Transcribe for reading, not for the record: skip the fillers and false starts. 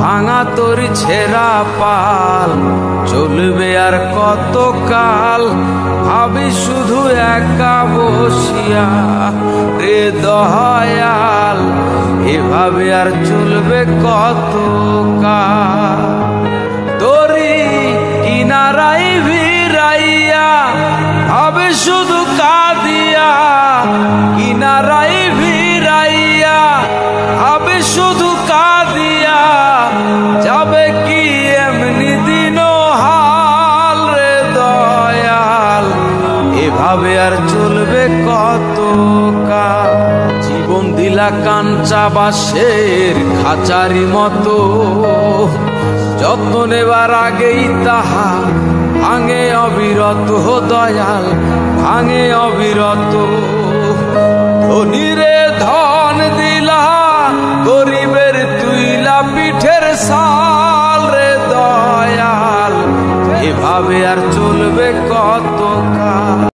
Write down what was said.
ভাঙা তোর ছেঁড়া পাল চলবে আর কত কাল, ভাবি শুধু একা বসিয়া রে দয়াল, এভাবে আর চলবে কত কাল। তোরি কিনারাই ভিড়াইয়া ভাবে শুধু কাঁদিয়া, কিনারাই ভিড়াইয়া ভাবে শুধু কাঁদিয়া, যাবে কি এমনি দিন হাল রে দয়াল, এভাবে আর চলবে কত কাল। জীবন দিলা কাঞ্চা বাঁশের খাঁচারি মতো, যত্ন নেবার আগেই তাহা ভাঙে অবিরত দয়াল, ভাঙে অবিরত। ধনীরে ধন দিলা, গরিবের তুইলা পিঠের সাল রে দয়াল, এভাবে আর চলবে কত কাল।